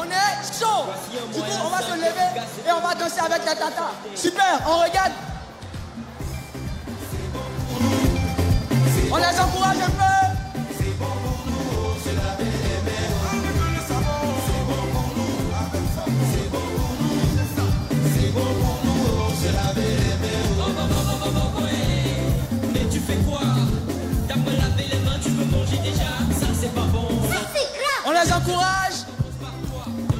On est chaud. Du coup, on va se lever et on va danser avec la tata. Super, on regarde. On les encourage un peu. Mais tu fais quoi? T'as pas lavé les mains, tu veux manger déjà? Ça c'est pas bon. On les encourage.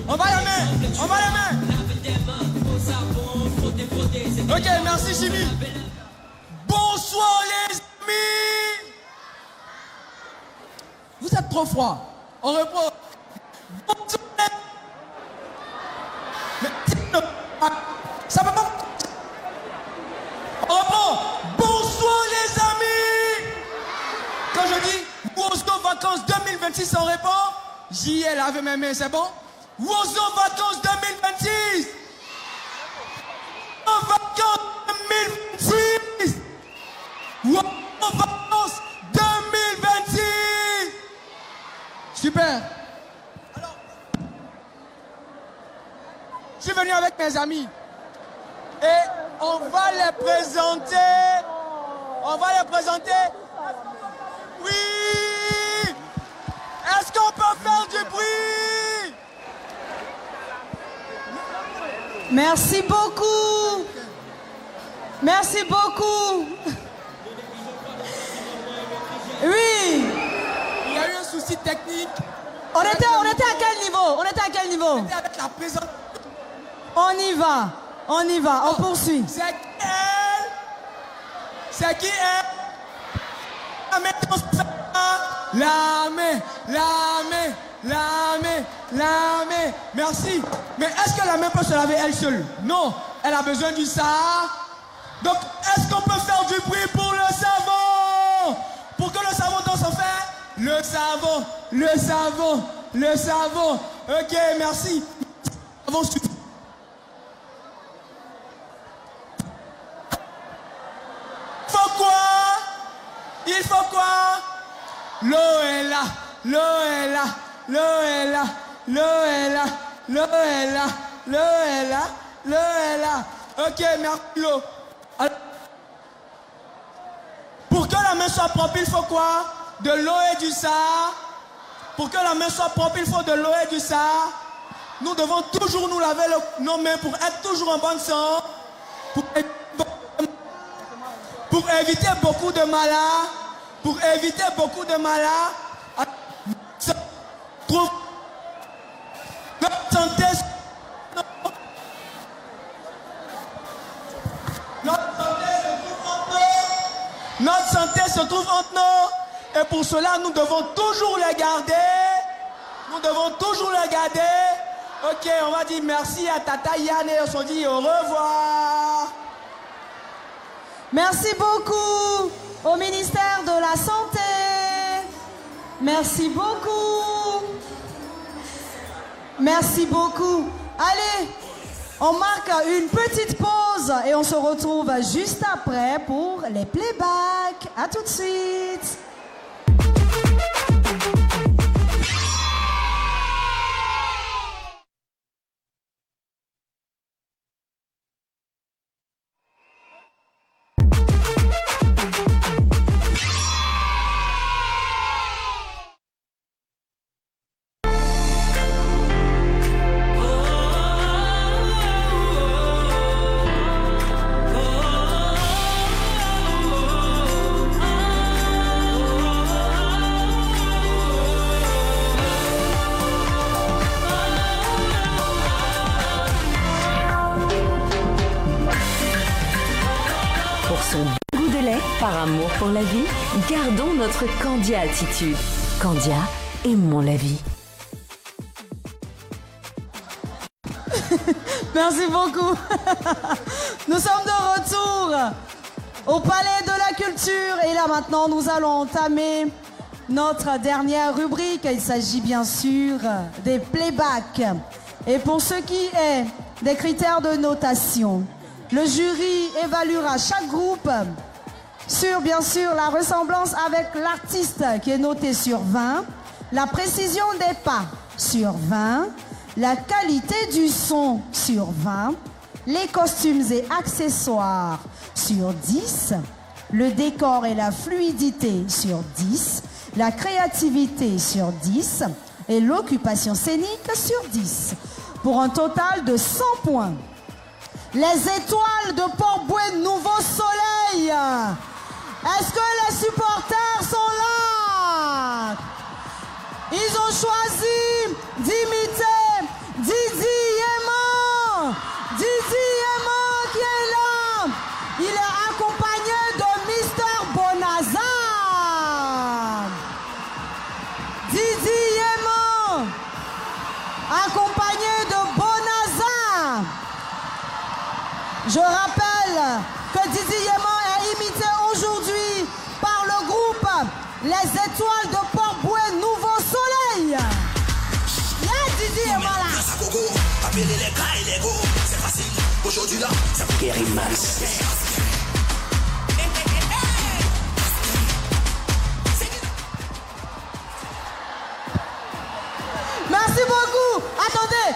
On va la main. On va la main. Ok, merci Jimmy. Bonsoir les amis. Vous êtes trop froid. On reprend. Bonsoir. Mais ça peut pas. On reprend. Bonsoir les amis. Quand je dis Wozo Vacances 2026, on répond. J'y ai lavé mes mains, c'est bon? Wozo Vacances 2026. Vacances 2026. Wozo Vacances 2026. Super. Alors, je suis venu avec mes amis. Et on va les présenter. On va les présenter. Oui! Est-ce qu'on peut faire du bruit? Merci beaucoup. Merci beaucoup. Oui. Il y a eu un souci technique. On était à quel niveau? On était à quel niveau? On était avec la présentation. On y va, on poursuit. C'est elle. C'est qui elle? La main, la main, la main, la main, la main. Merci. Mais est-ce que la main peut se laver elle seule? Non. Elle a besoin du savon. Donc, est-ce qu'on peut faire du bruit pour le savon? Pour que le savon danse en fait? Le savon, le savon, le savon. Ok, merci. Savon suffit. Faut quoi? Il faut quoi? L'eau est là, l'eau est là, l'eau est là, l'eau est là, l'eau est là, l'eau est là, l'eau est là. Ok, merci l'eau. Alors, pour que la main soit propre, il faut quoi? De l'eau et du savon. Pour que la main soit propre, il faut de l'eau et du savon. Nous devons toujours nous laver nos mains pour être toujours en bonne santé. Pour éviter beaucoup de malades. Pour éviter beaucoup de malades. Notre santé. Notre santé se trouve entre nous. Et pour cela, nous devons toujours les garder. Nous devons toujours les garder. Ok, on va dire merci à Tata Yann et on se dit au revoir. Merci beaucoup au ministère de la Santé. Merci beaucoup. Merci beaucoup. Allez, on marque une petite pause et on se retrouve juste après pour les playbacks. À tout de suite. Par amour pour la vie, gardons notre Candia attitude. Candia, aimons la vie. Merci beaucoup. Nous sommes de retour au Palais de la Culture. Et là maintenant, nous allons entamer notre dernière rubrique. Il s'agit bien sûr des playbacks. Et pour ce qui est des critères de notation, le jury évaluera chaque groupe sur, bien sûr, la ressemblance avec l'artiste qui est noté sur 20, la précision des pas sur 20, la qualité du son sur 20, les costumes et accessoires sur 10, le décor et la fluidité sur 10, la créativité sur 10 et l'occupation scénique sur 10, pour un total de 100 points. Les étoiles de Port-Bouët Nouveau Soleil, est-ce que les supporters sont là? Ils ont choisi d'imiter Didi Yéman. Didi Yéman qui est là. Il est accompagné de Mister Bonaza. Didi Yéman, accompagné de Bonaza. Je rappelle que Didi Yéman est imité aujourd'hui par le groupe Les Étoiles de Port-Bouët Nouveau Soleil. Y'a Didi Yéman là. Appelez les gars et les go, c'est facile. Aujourd'hui là, ça fait Gary Max. Merci beaucoup. Attendez.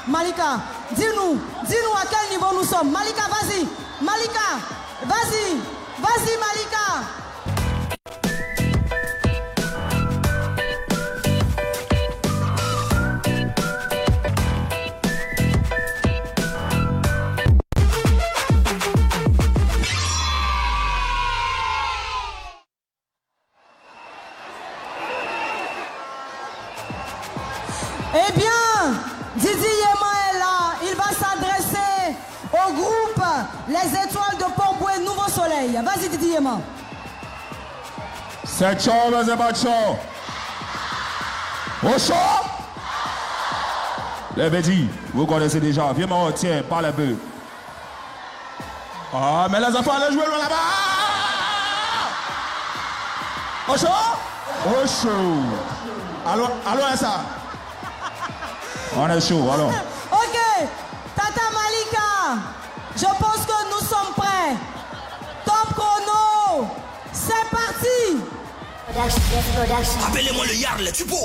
Malika, dis-nous à quel niveau nous sommes. Malika, vas-y, Malika. Eh bien, Didi Yéman est là. Il va s'adresser au groupe Les Étoiles de Port-Bouët Nouveau Soleil. Vas-y, Didi Yéman. C'est chaud, mais c'est pas chaud. Au chaud? Les Bédis, vous connaissez déjà. Viens m'en tiens, parle un peu. Ah, mais les enfants, allez jouer loin là-bas. Au chaud? Au chaud. Allons, ça. On est chaud, alors. Ok, Tata Malika, je pense que nous sommes prêts. Top chrono, c'est parti. Appelez-moi le Yarl, tu peux.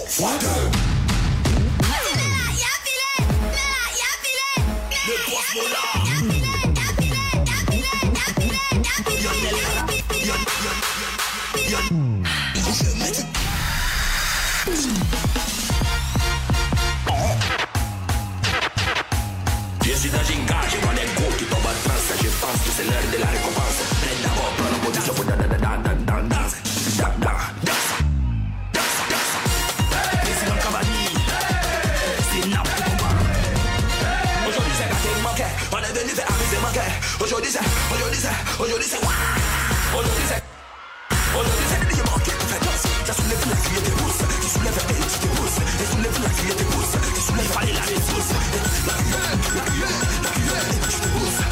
Le boss Mola. Je suis dans Jinga, je vois les gros qui tombent en transe. Je pense que c'est l'heure de la récompense. Prends d'abord, prends la position pour danse. Président Cavani, c'est nappe de combat. Aujourd'hui c'est gâté manqué, on est venu faire amuser manqué. Aujourd'hui c'est des manqués qui fait danse. Ça soulève la criée des pousses, qui soulève et tu te pousses. Et soulève la criée des pousses, qui soulève fallait la ressource. La criée, et tu te pousses.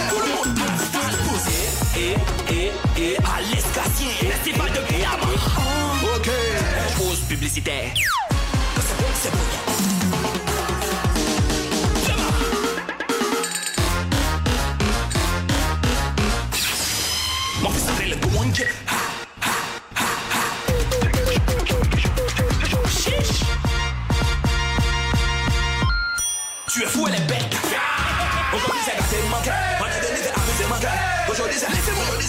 Tout le monde pousse. Et à l'escasien, festival de Guillaume. Ok. Pause publicitaire. C'est bon. Mon fils s'appelle le Gouange. Tu es fou, elle est bête. Aujourd'hui c'est gâté, manqué. On est venu faire amuser, manqué. Aujourd'hui c'est gâté, manqué.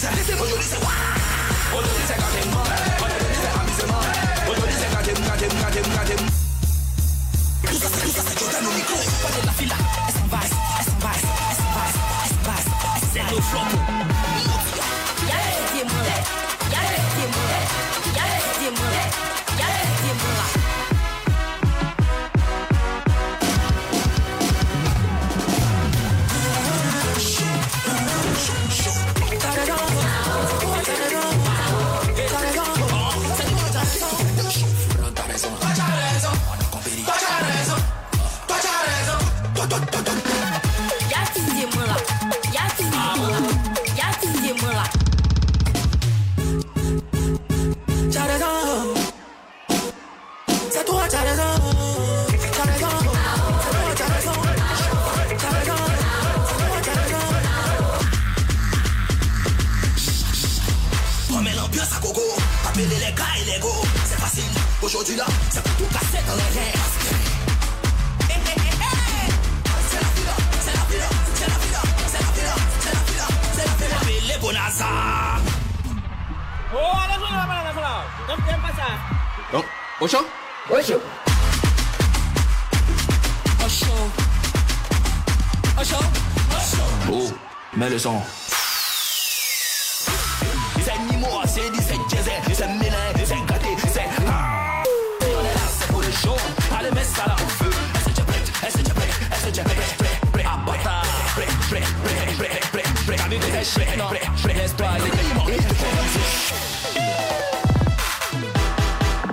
On est venu faire amuser, manqué. Aujourd'hui c'est gâté. Tout ça c'est Jordan au micro. Pas de la fila, elle s'en va. C'est le flop. Aujourd'hui là, ça peut tout casser dans les reins. C'est la vie là, c'est la vie là, c'est la vie là, c'est la vie là, c'est la vie là, c'est la vie là. Mais les bonazas. Oh, allez, là. Donc, t'aimes pas ça? Donc, au chaud? Au chaud. Au chaud. Au chaud. Au chaud. Oh, mets le son. C'est Nimo, c'est 17 jazz, c'est Mélin, c'est Gâté, c'est... On est là, c'est pour le show. Allez, mets ça là au feu. Est-ce que tu es prête? Est-ce que tu es prête? Est-ce que tu es prête? Prêt à bâtard. Prêt. Avec des échecs, non. Laisse pas aller.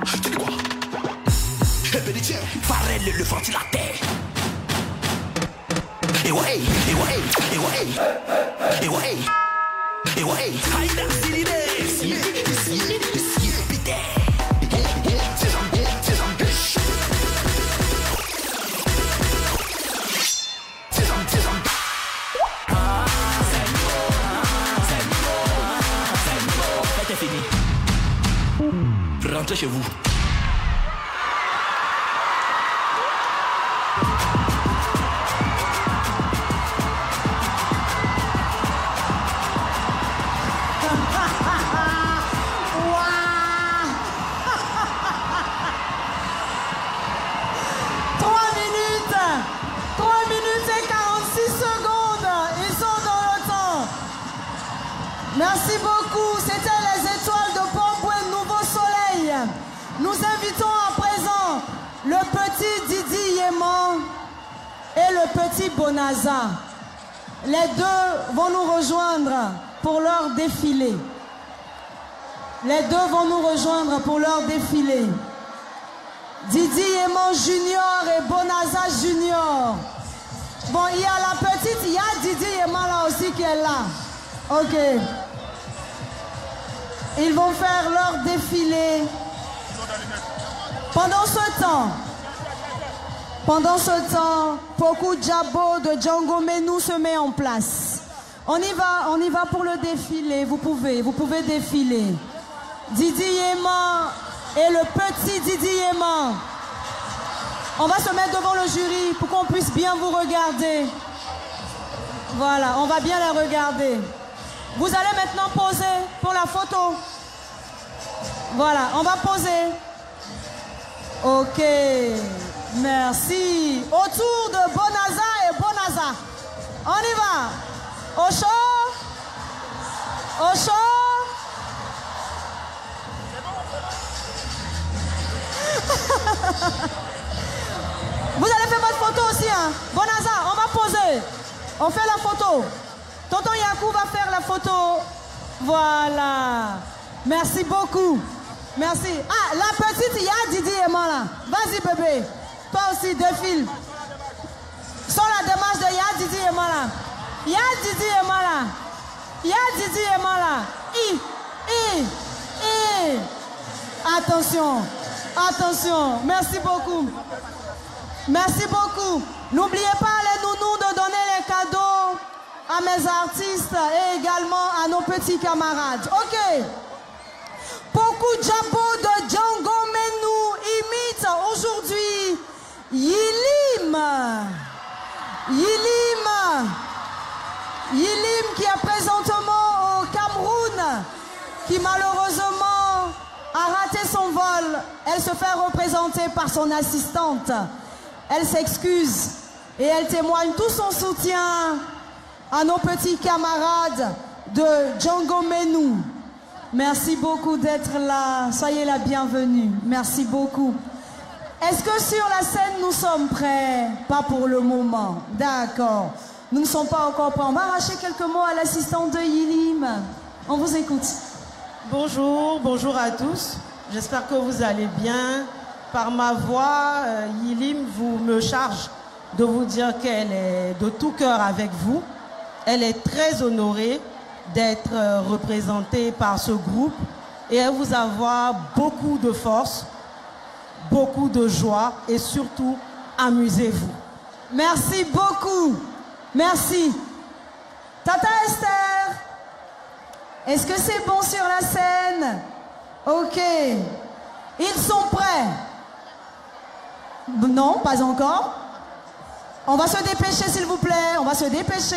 Tu dis quoi? Farrell le ventilateur. Et ouais. Haïda, c'est l'idée. C'est fini. Rentrez chez vous. Merci beaucoup. C'était les étoiles de Port-Bouin Nouveau Soleil. Nous invitons à présent le petit Didi Yéman et le petit Bonaza. Les deux vont nous rejoindre pour leur défilé. Didi Yéman Junior et Bonaza Junior. Bon, il y a la petite, il y a Didi Yéman là aussi qui est là. Ok. Ils vont faire leur défilé. Pendant ce temps, Poku Djabo de Django Menou se met en place. On y va pour le défilé. Vous pouvez défiler. Didi Yéman et le petit Didi Yéman. On va se mettre devant le jury pour qu'on puisse bien vous regarder. Voilà, on va bien les regarder. Vous allez maintenant poser pour la photo. Voilà, on va poser. Ok, merci. Autour de Bonaza et Bonaza. On y va. Au chaud. Vous allez faire votre photo aussi, hein. Bonaza, on va poser. On fait la photo. Tonton Yakou va faire la photo. Voilà. Merci beaucoup. Merci. Ah, la petite, il y a Didi Yéman là. Vas-y bébé. Toi aussi, défile. Sans la démarche de ya Didi Yéman là. Ya Didi Yéman là. Ya Didi Yéman là. Attention. Merci beaucoup. N'oubliez pas les nounous de donner les cadeaux à mes artistes et également à nos petits camarades. Ok. Poku Djabo de Django Menou imite aujourd'hui Yilim qui est présentement au Cameroun, qui malheureusement a raté son vol. Elle se fait représenter par son assistante. Elle s'excuse et elle témoigne tout son soutien à nos petits camarades de Django Menou. Merci beaucoup d'être là. Soyez la bienvenue. Merci beaucoup. Est-ce que sur la scène, nous sommes prêts? Pas pour le moment. D'accord. Nous ne sommes pas encore prêts. On va arracher quelques mots à l'assistante de Yilim. On vous écoute. Bonjour à tous. J'espère que vous allez bien. Par ma voix, Yilim me charge de vous dire qu'elle est de tout cœur avec vous. Elle est très honorée d'être représentée par ce groupe et elle vous avoir beaucoup de force, beaucoup de joie et surtout, amusez-vous. Merci beaucoup. Merci. Tata Esther, est-ce que c'est bon sur la scène? Ok. Ils sont prêts. Non, pas encore. On va se dépêcher, s'il vous plaît. On va se dépêcher.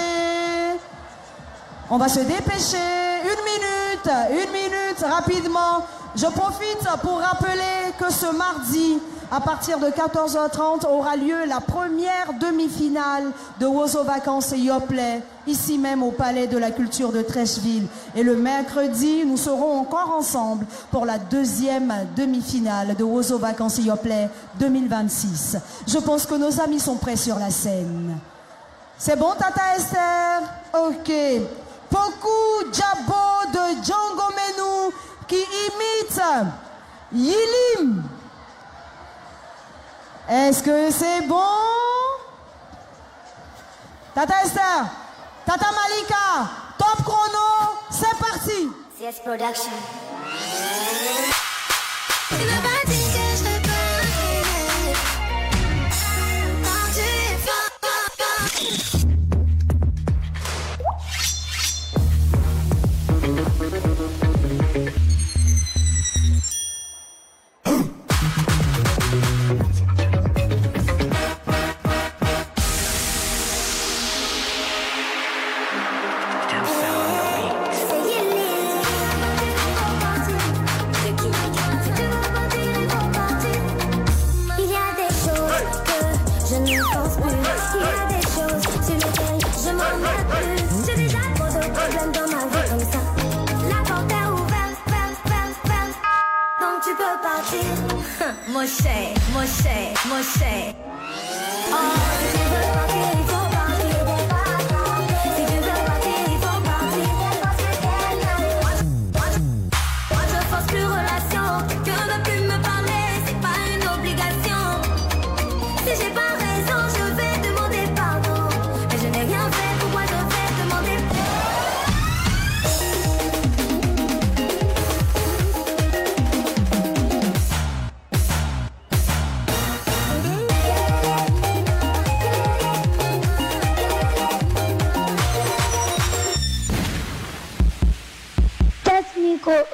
On va se dépêcher. Une minute, rapidement. Je profite pour rappeler que ce mardi, à partir de 14h30, aura lieu la première demi-finale de Wozo Vacances et Yoplait, ici même au Palais de la Culture de Trècheville. Et le mercredi, nous serons encore ensemble pour la deuxième demi-finale de Wozo Vacances et Yoplait 2026. Je pense que nos amis sont prêts sur la scène. C'est bon, Tata Esther? Ok. Poku Djabo de Django Menou qui imite Yilim. Est-ce que c'est bon? Tata Esther, Tata Malika, top chrono, c'est parti. CS Production. Moshe. Oh, si tu veux partir, il faut partir. Si tu veux partir, il faut partir. Moi je force plus relation. Que ne plus me parler, c'est pas une obligation. Si j'ai pas raison, je vais demander pardon. Mais je n'ai rien fait, pourquoi je vais demander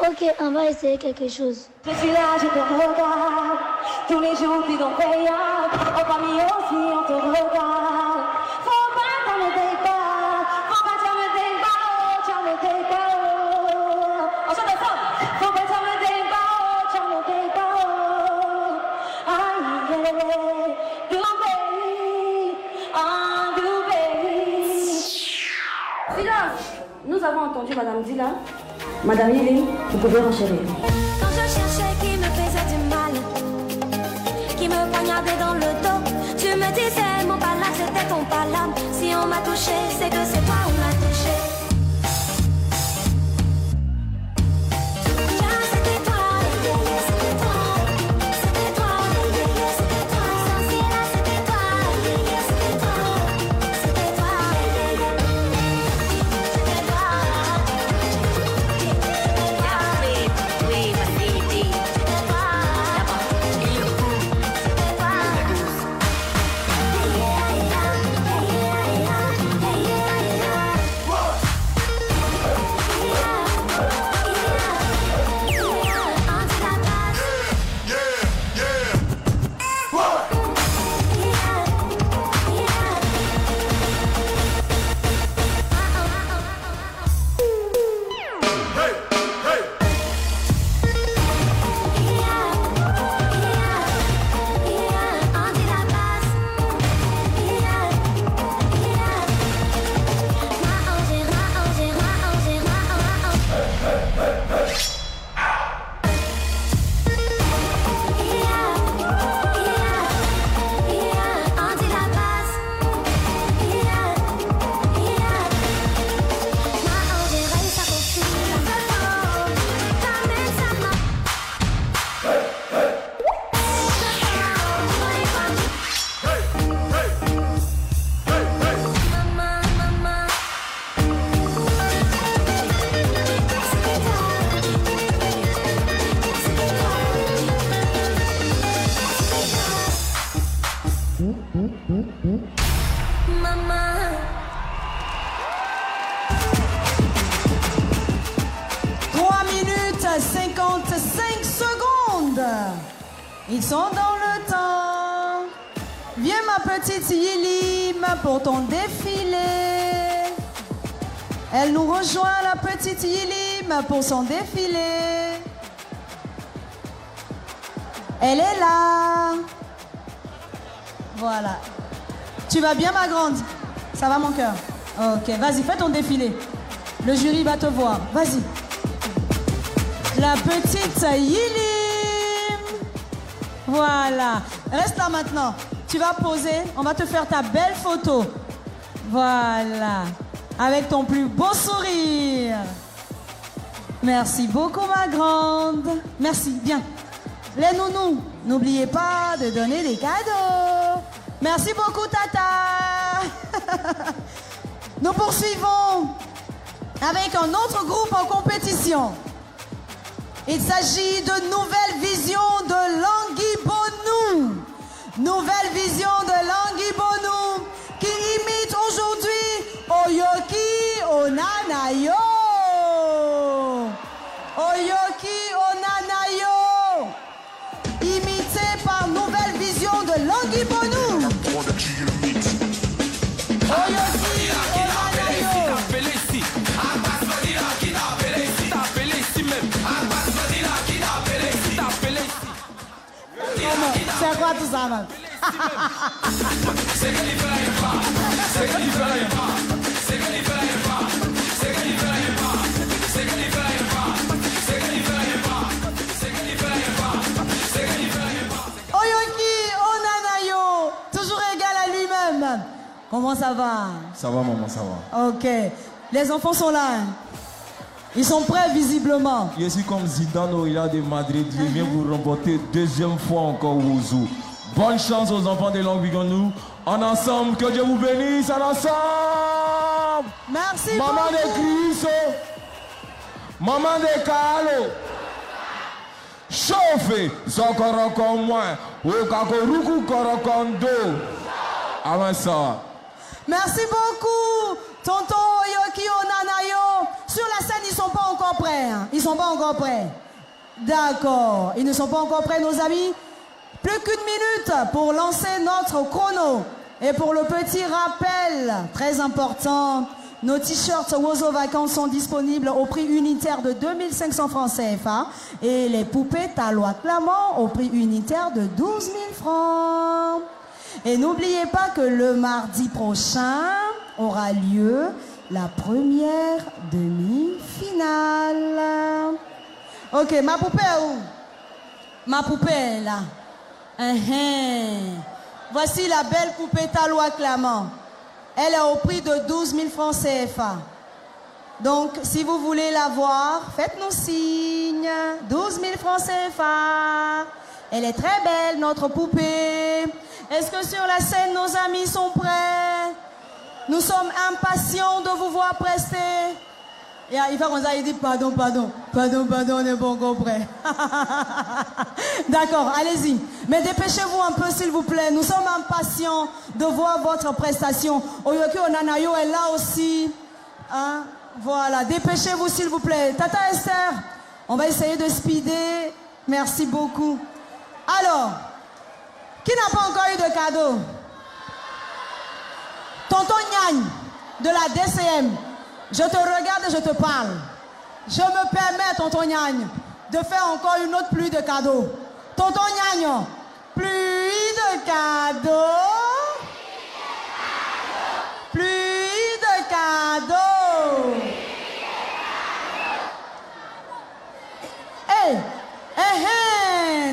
Ok, on va essayer quelque chose. Je suis là, je te regarde. Tous les jours, puis donc payable. En famille aussi, on te regarde. Faut pas qu'on me décolle. Faut pas que ça me décolle. Ça me décolle. On chante ensemble. Faut pas que ça me décolle. Ça me décolle. Aïe, do baby. Ah, do baby. Silence. Nous avons entendu Madame Dila. Madame Yilim, vous pouvez renchérir. Quand je cherchais qui me faisait du mal, qui me poignardait dans le dos, tu me disais mon palabre c'était ton palabre. Si on m'a touché, c'est que c'est toi on m'a touché. C'était toi, c'était toi, c'était toi, c'était toi, Sansila, c'était toi, c'était toi, c'était toi, c'était toi. Ils sont dans le temps. Viens ma petite Yilim pour ton défilé. Elle nous rejoint, la petite Yilim, pour son défilé. Elle est là. Voilà. Tu vas bien, ma grande? Ça va, mon cœur? Ok, vas-y, fais ton défilé. Le jury va te voir. Vas-y. La petite Yilim. Voilà. Reste là maintenant. Tu vas poser. On va te faire ta belle photo. Voilà. Avec ton plus beau sourire. Merci beaucoup, ma grande. Merci. Bien. Les nounous, n'oubliez pas de donner des cadeaux. Merci beaucoup, Tata. Nous poursuivons avec un autre groupe en compétition. Il s'agit de Nouvelle Vision de Languibonou. Nouvelle Vision de Languibonou qui imite aujourd'hui Oyoki Onanayo. Oyoki Onanayo. Imité par Nouvelle Vision de Languibonou. Oyoki Onanayo. C'est quoi tout ça, man? Oyoki Onanayo, toujours égal à lui-même. Comment ça va? Ça va, maman, ça va. Ok. Les enfants sont là. Hein? Ils sont prêts visiblement. Je suis comme Zidane au Real de Madrid. Je viens vous remporter deuxième fois encore Wouzou. Bonne chance aux enfants de Languibonou. En ensemble, que Dieu vous bénisse. En ensemble. Merci Maman beaucoup. de Cristo. Maman de Carlo. Chauffe. Zokorokon moins. Okakoruku korokondo. Avant ça. Merci beaucoup, tonton Oyoki Onanayo. Sur la scène, ils ne sont pas encore prêts. Hein. Ils ne sont pas encore prêts. D'accord. Ils ne sont pas encore prêts, nos amis. Plus qu'une minute pour lancer notre chrono. Et pour le petit rappel, très important, nos t-shirts Wozo Vacances sont disponibles au prix unitaire de 2500 francs CFA. Et les poupées Talois Clamant au prix unitaire de 12 000 francs. Et n'oubliez pas que le mardi prochain aura lieu la première demi-finale. Ok, ma poupée est où? Ma poupée est là. Voici la belle poupée Talois Clamant. Elle est au prix de 12 000 francs CFA. Donc, si vous voulez la voir, faites-nous signe. 12 000 francs CFA. Elle est très belle, notre poupée. Est-ce que sur la scène, nos amis sont prêts? Nous sommes impatients de vous voir prester. Il faut qu'on aille dire pardon, on n'est pas encore prêts. D'accord, allez-y. Mais dépêchez-vous un peu, s'il vous plaît. Nous sommes impatients de voir votre prestation. Oyoki Onanayo est là aussi. Hein? Voilà, dépêchez-vous, s'il vous plaît. Tata Esther, on va essayer de speeder. Merci beaucoup. Alors, qui n'a pas encore eu de cadeau? Tonton Nyagne de la DCM, je te regarde et je te parle. Je me permets, Tonton Nyagne, de faire encore une autre pluie de cadeaux. Tonton Nyagne, pluie de cadeaux. Pluie de cadeaux. Hey,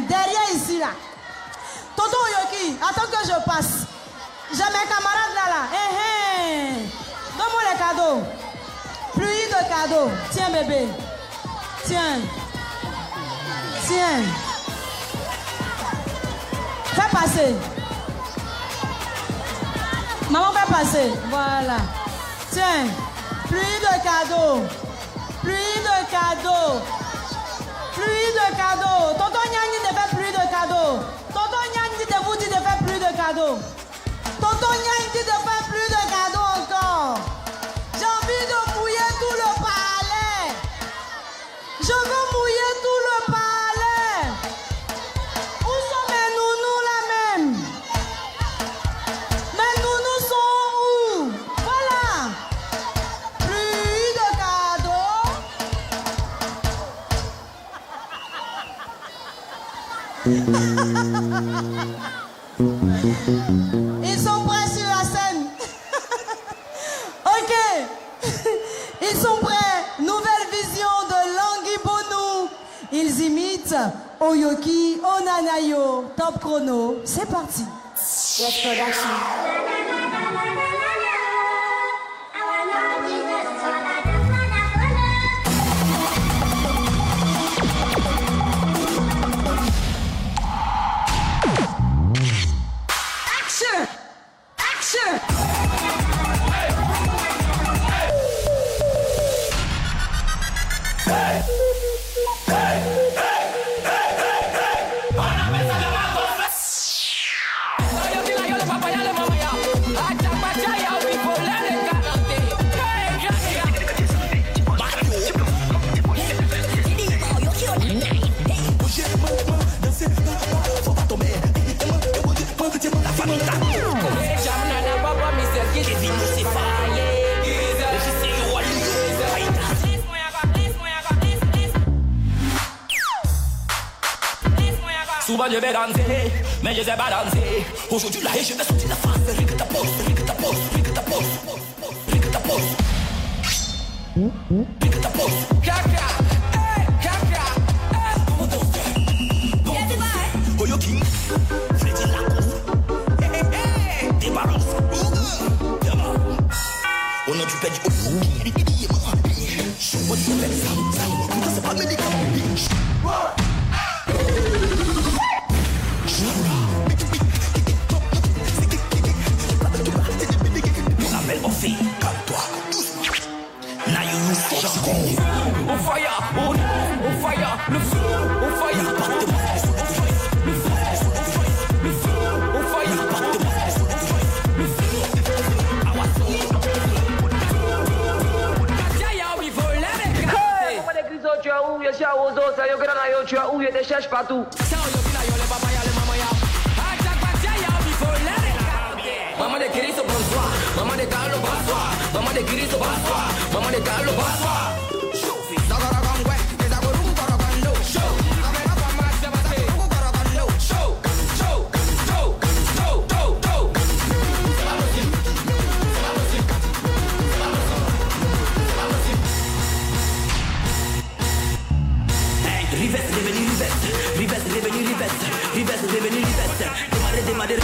derrière ici là. Tonton Oyoki, attends que je passe. J'ai mes camarades là. Donne-moi les cadeaux. Pluie de cadeaux. Tiens, bébé. Tiens. Fais passer. Maman, fais passer. Voilà. Tiens. Pluie de cadeaux. Pluie de cadeaux. Pluie de cadeaux. Tonton Nyagne te fait pluie de cadeaux. Tonton Nyagne te vous dit de faire plus de cadeaux. Tonton Nyagne dit de faire plus de cadeaux encore. J'ai envie de mouiller tout le palais. Je veux mouiller tout le palais. Où sont Ils sont prêts sur la scène. Ok. Ils sont prêts. Nouvelle vision de Langui Bonou. Ils imitent Oyoki Onanayo. Top chrono. C'est parti. Yes, production. Action! Action! Souvent je vais danser, mais je sais pas danser. Aujourd'hui là, je vais sortir la face. Rique ta pose, rique ta pose, rique ta pose, rique ta pose, rique ta pose. Caca, caca, comment danser? Oyo King, Freddy Lacoste, des balances. On a du pet du Oyo King. On dit que ça, c'est pas médicament. On fait calme-toi, on fire, on fire, le feu, on fire, le feu, le feu, on fire, le feu, Maman de Cristo, bonsoir. Maman de Carlo, bonsoir. Maman de Cristo, bonsoir. Maman de Carlo, bonsoir. Démarrer.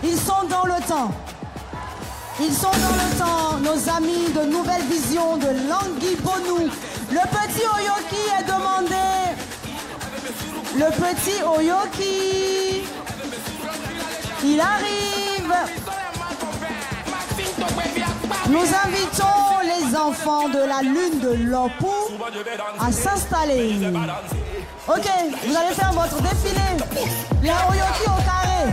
Ils sont dans le temps. Ils sont dans le temps, nos amis de Nouvelle Vision de Langui Bonou. Le petit Oyoki est demandé. Le petit Oyoki. Il arrive. Nous invitons les enfants de la lune de Lopou à s'installer. Ok, vous allez faire votre défilé. Les Oyoki au carré.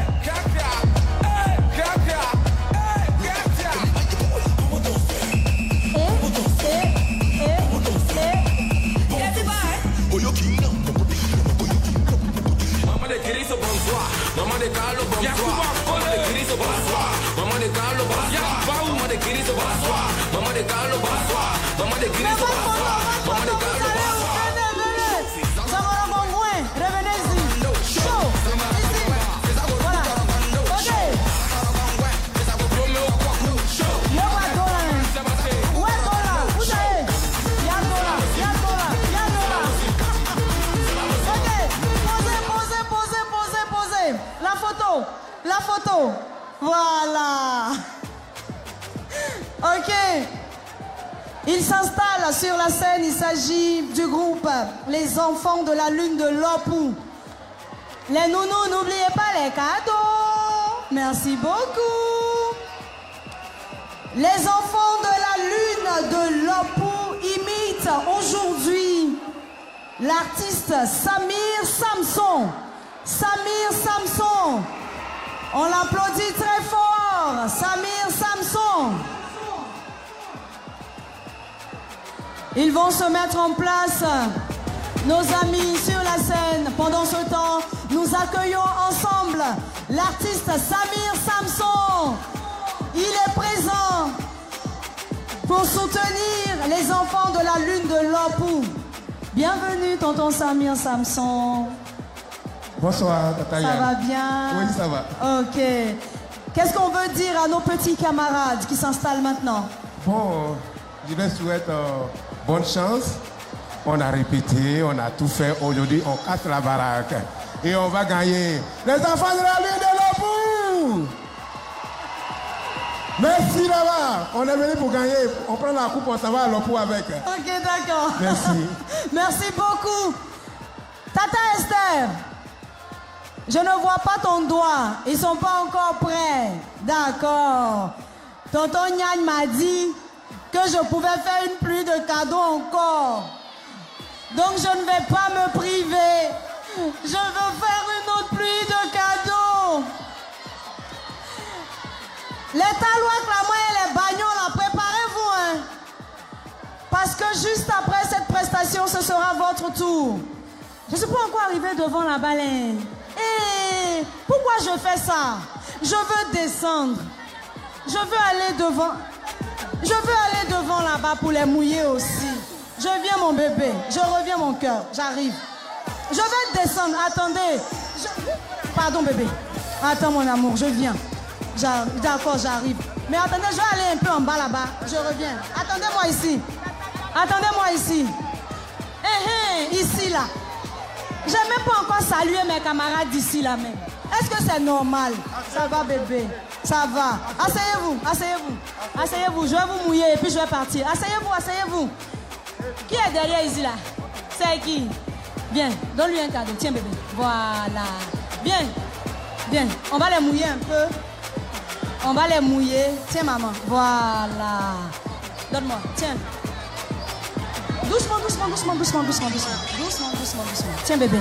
Brassois, maman des gars, le Brassois, maman des gris, le Brassois, maman des gars, le Brassois. Revenez ici. Chaud. Ici. Voilà. Ok. Posez. La photo. Voilà. Ok. Il s'installe sur la scène. Il s'agit du groupe Les Enfants de la Lune de Lopou. Les nounous, n'oubliez pas les cadeaux. Merci beaucoup. Les Enfants de la Lune de Lopou imitent aujourd'hui l'artiste Samir Samson. Samir Samson. On l'applaudit très fort. Samir Samson. Ils vont se mettre en place, nos amis sur la scène. Pendant ce temps, nous accueillons ensemble l'artiste Samir Samson. Il est présent pour soutenir les enfants de la Lune de Lopou. Bienvenue, tonton Samir Samson. Bonsoir, Tata Yann. Ça va bien? Oui, ça va. Ok. Qu'est-ce qu'on veut dire à nos petits camarades qui s'installent maintenant? Bon, je leur souhaite bonne chance. On a répété, on a tout fait. Aujourd'hui, on casse la baraque. Et on va gagner. Les enfants de la Lune de Lopou! Merci là-bas. On est venu pour gagner. On prend la coupe, on s'en va à Lopou avec. Ok, d'accord. Merci. Merci beaucoup. Tata Esther, je ne vois pas ton doigt. Ils ne sont pas encore prêts. D'accord. Tonton Nyan m'a dit que je pouvais faire une pluie de cadeaux encore. Donc je ne vais pas me priver. Je veux faire une autre pluie de cadeaux. Les talouacs, la moyenne et les bagnons, là, préparez-vous, hein. Parce que juste après cette prestation, ce sera votre tour. Je ne suis pas encore arrivée devant la baleine. Et pourquoi je fais ça? Je veux descendre. Je veux aller devant. Je veux aller devant là-bas pour les mouiller aussi. Je viens mon bébé. Je reviens mon cœur. J'arrive. Je vais descendre. Attendez. Pardon bébé. Attends mon amour. Je viens. D'accord, j'arrive. Mais attendez, je vais aller un peu en bas là-bas. Je reviens. Attendez-moi ici. Attendez-moi ici. Ici là. Je n'ai même pas encore salué mes camarades d'ici là même. Est-ce que c'est normal? Ça va bébé? Ça va. Asseyez-vous, asseyez-vous. Asseyez-vous, je vais vous mouiller et puis je vais partir. Asseyez-vous, asseyez-vous. Qui est derrière ici là? C'est qui? Viens, donne-lui un cadeau. Tiens bébé. Voilà. Viens. Viens. On va les mouiller un peu. On va les mouiller. Tiens maman. Voilà. Donne-moi. Tiens. Doucement. Tiens bébé.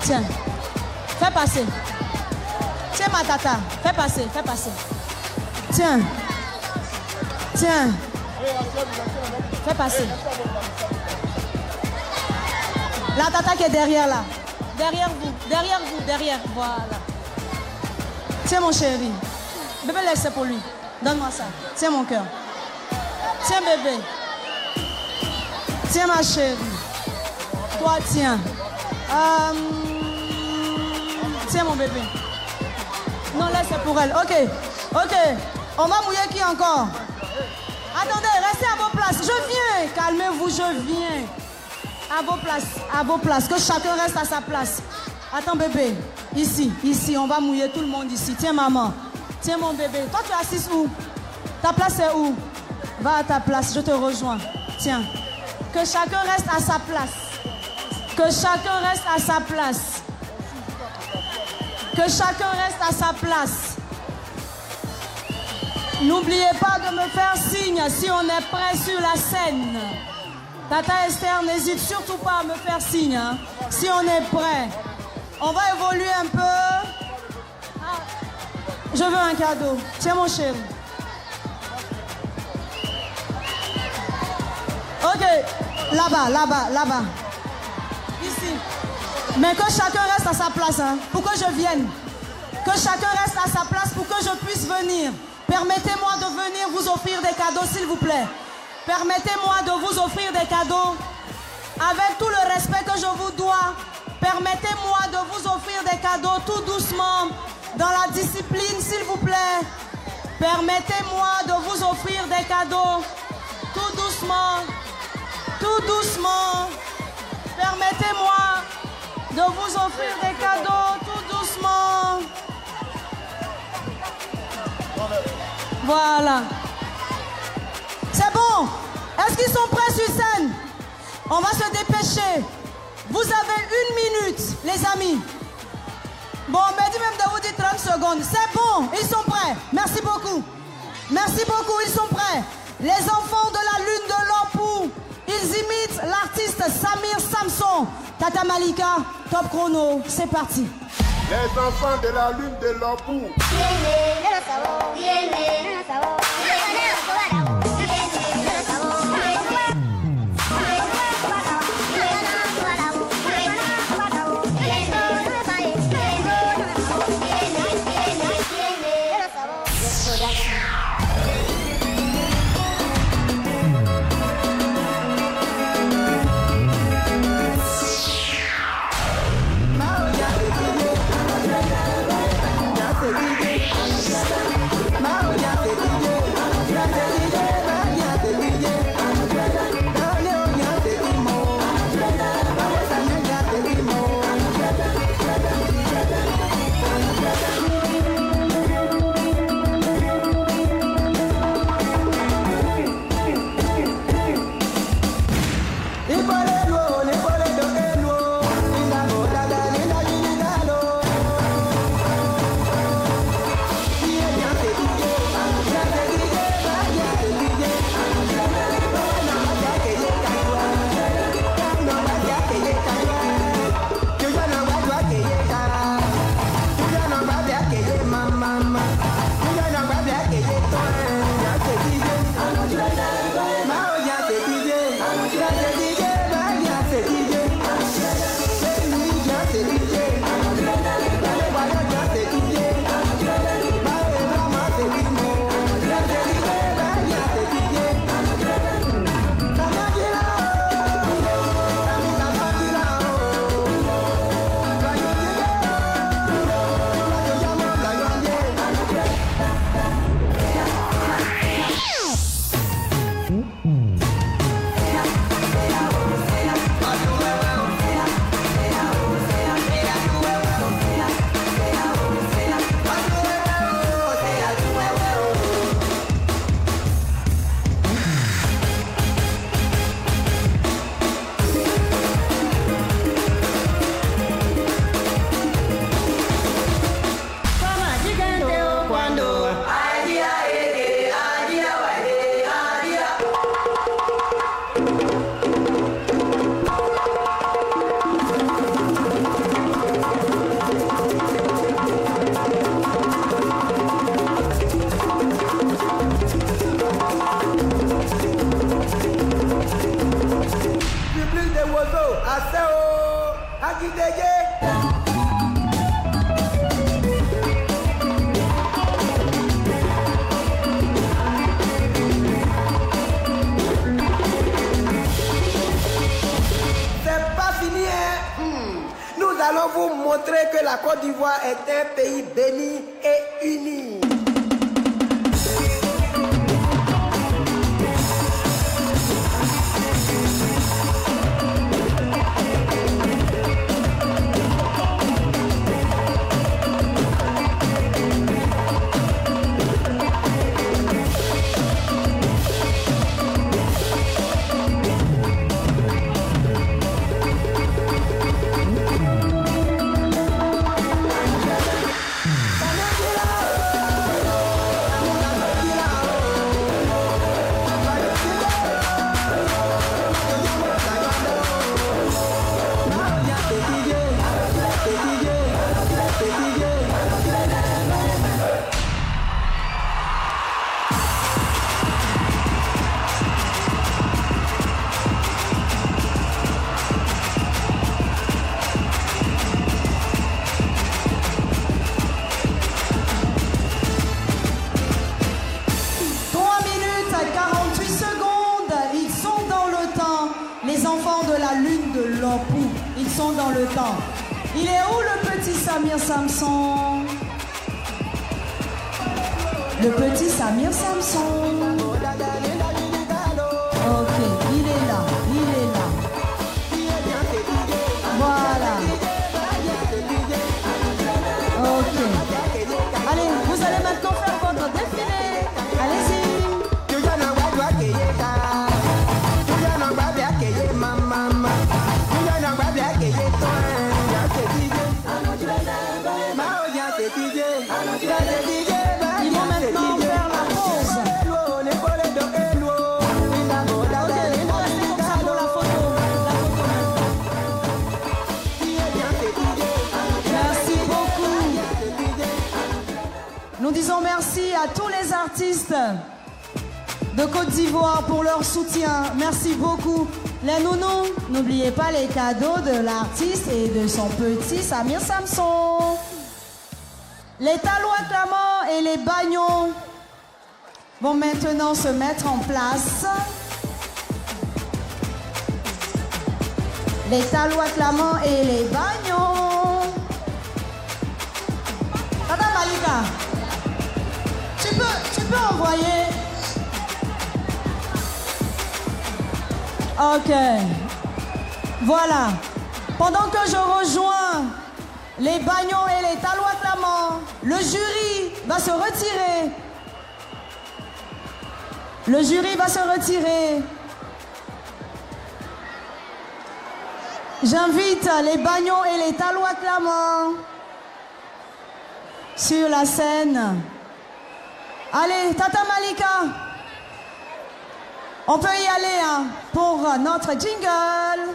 Tiens. Fais passer. Tiens ma tata. Fais passer. Tiens. Fais passer. La tata qui est derrière là. Derrière vous. Voilà. Tiens mon chéri. Bébé laisse pour lui. Donne-moi ça. Tiens mon cœur. Tiens bébé. Tiens ma chérie. Toi tiens. Tiens mon bébé. Non, laisse pour elle. Ok. On va mouiller qui encore? Attendez, restez à vos places. Je viens. Calmez-vous, je viens. À vos places. Que chacun reste à sa place. Attends bébé. Ici. On va mouiller tout le monde ici. Tiens maman. Tiens mon bébé. Toi tu es assise où? Ta place est où? Va à ta place, je te rejoins. Tiens. Que chacun reste à sa place. Que chacun reste à sa place. Que chacun reste à sa place. N'oubliez pas de me faire signe si on est prêt sur la scène. Tata Esther, n'hésite surtout pas à me faire signe. Hein, si on est prêt. On va évoluer un peu. Je veux un cadeau. Tiens mon chéri. Ok. Là-bas. Ici. Mais que chacun reste à sa place, hein, pour que je vienne. Que chacun reste à sa place pour que je puisse venir. Permettez-moi de venir vous offrir des cadeaux, s'il vous plaît. Permettez-moi de vous offrir des cadeaux. Avec tout le respect que je vous dois, permettez-moi de vous offrir des cadeaux tout doucement, dans la discipline, s'il vous plaît. Permettez-moi de vous offrir des cadeaux tout doucement, tout doucement. Permettez-moi de vous offrir des cadeaux tout doucement. Voilà. C'est bon. Est-ce qu'ils sont prêts sur scène? On va se dépêcher. Vous avez 1 minute, les amis. Bon, on m'a dit même de vous dire 30 secondes. C'est bon, ils sont prêts. Merci beaucoup. Merci beaucoup, ils sont prêts. Les enfants de la lune de l'Ampou, ils imitent l'artiste Samir Samson. Tata Malika, top chrono, c'est parti. Les enfants de la lune de l'Ampou. Que la Côte d'Ivoire est un pays béni et uni. Samson dans le temps. Il est où le petit Samir Samson? Le petit Samir Samson. Ok, il est là, il est là. Voilà. Ok. Allez, vous allez maintenant faire votre défilé. Allez-y. Ils vont maintenant faire la pause. Merci beaucoup. Nous disons merci à tous les artistes de Côte d'Ivoire pour leur soutien. Merci beaucoup. Les nounous, n'oubliez pas les cadeaux de l'artiste et de son petit Samir Samson. Les Talois clamants et les bagnons vont maintenant se mettre en place. Les Talois clamants et les bagnons. Tata Malika, tu peux envoyer. Ok. Voilà. Pendant que je rejoins les bagnons et les Talois clamants, le jury va se retirer. Le jury va se retirer. J'invite les bagnons et les Talois clamants sur la scène. Allez, Tata Malika, on peut y aller hein, pour notre jingle.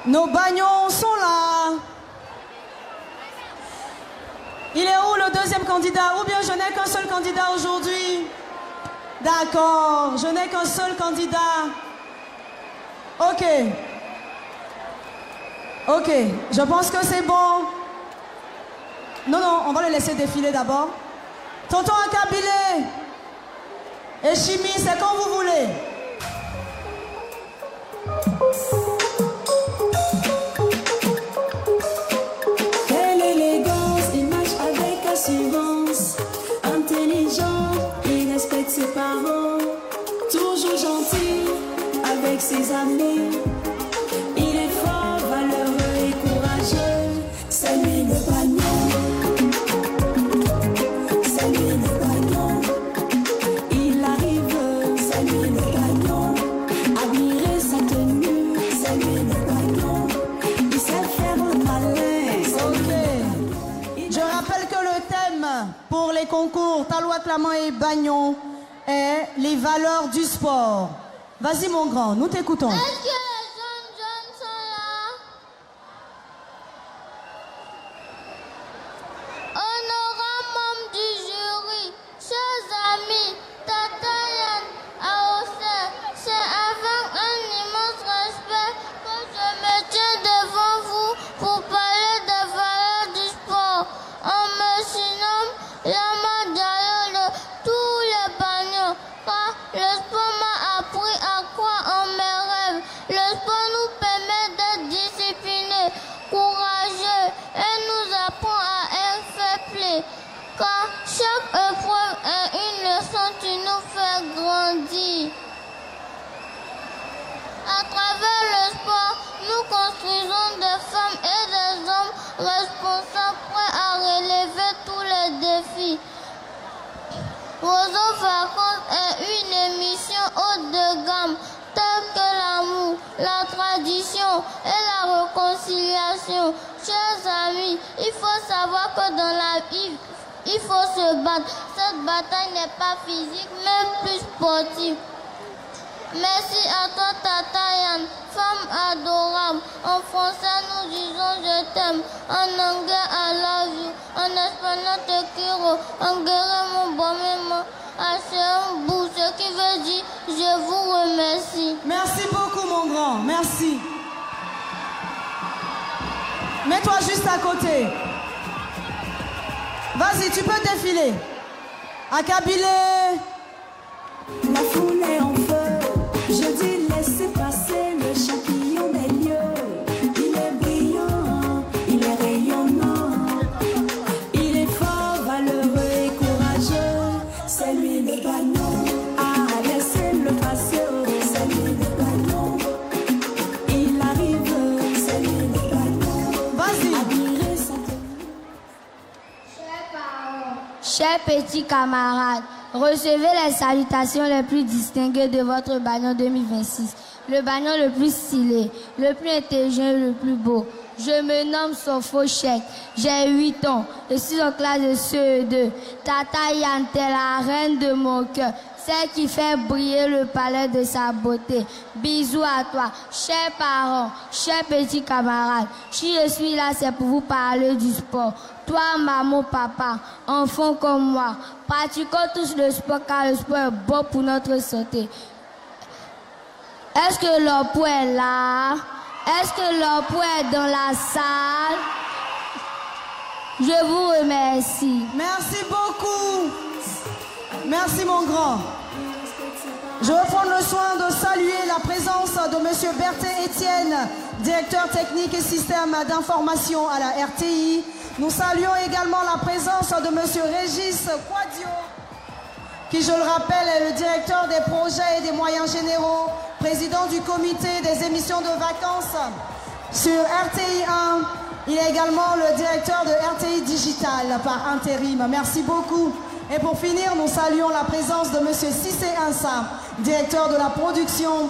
Nos bagnons sont là. Il est où le deuxième candidat? Ou bien je n'ai qu'un seul candidat aujourd'hui? D'accord, je n'ai qu'un seul candidat. Ok. Ok, je pense que c'est bon. Non, on va le laisser défiler d'abord. Tonton Akabilé et Chimi, c'est quand vous voulez. Intelligent, il respecte ses parents, toujours gentil avec ses amis. Il est fort, valeureux et courageux. C'est lui le bagnon. C'est lui le bagnon. Il arrive, c'est lui le bagnon. Admirer sa tenue, c'est lui le bagnon. Il sait faire le malin. Je rappelle que le thème pour les concours Talois clamants et bagnons est les valeurs du sport. Vas-y mon grand, nous t'écoutons. Est-ce que les jeunes sont là? Honorable membre du jury, chers amis, Tata Yann, Aossé, c'est avec un immense respect que je me tiens devant vous pour parler des valeurs du sport. On me surnomme Yama Diallo de tous les bagnons, car le sport m'a appris à croire en mes rêves. Le sport nous permet d'être disciplinés, courageux et nous apprend à être fair play. Car chaque épreuve est une leçon qui nous fait grandir. À travers le sport, nous construisons des femmes et des hommes responsables prêts à relever tous les défis. Roseau Vacances est une émission haut de gamme, telle que l'amour, la tradition et la réconciliation. Chers amis, il faut savoir que dans la vie, il faut se battre. Cette bataille n'est pas physique, même plus sportive. Merci à toi, Tata Yann, femme adorable. En français, nous disons je t'aime. En anglais, I love you. En espagnol, te quiero. En guerre, mon bon mémo. Ce qui veut je dis, je vous remercie. Merci beaucoup, mon grand. Merci. Mets-toi juste à côté. Vas-y, tu peux défiler. À Kabylie. La foule est en feu. Je dis laissez passer le champignon des lieux. Il est brillant, il est rayonnant. Il est fort, valeureux et courageux. C'est lui le bagnon. Ah, laissez-le passer. C'est lui le bagnon. Il arrive, c'est lui le bagnon. Vas-y. Admirer son Chers petits camarades, recevez les salutations les plus distinguées de votre bagnon 2026. Le bagnon le plus stylé, le plus intelligent et le plus beau. Je me nomme Sofo Chek, j'ai 8 ans, je suis en classe de CE2. Tata Yann, t'es la reine de mon cœur, celle qui fait briller le palais de sa beauté. Bisous à toi, chers parents, chers petits camarades. Si je suis là, c'est pour vous parler du sport. Toi, maman, papa, enfants comme moi, pratiquons tous le sport car le sport est bon pour notre santé. Est-ce que l'opou est là? Est-ce que l'opou est dans la salle? Je vous remercie. Merci beaucoup. Merci, mon grand. Je veux prendre le soin de saluer la présence de M. Berthet Etienne, directeur technique et système d'information à la RTI. Nous saluons également la présence de M. Régis Quadio, qui, je le rappelle, est le directeur des projets et des moyens généraux, président du comité des émissions de vacances sur RTI 1. Il est également le directeur de RTI Digital par intérim. Merci beaucoup. Et pour finir, nous saluons la présence de M. Cissé Insa, directeur de la production,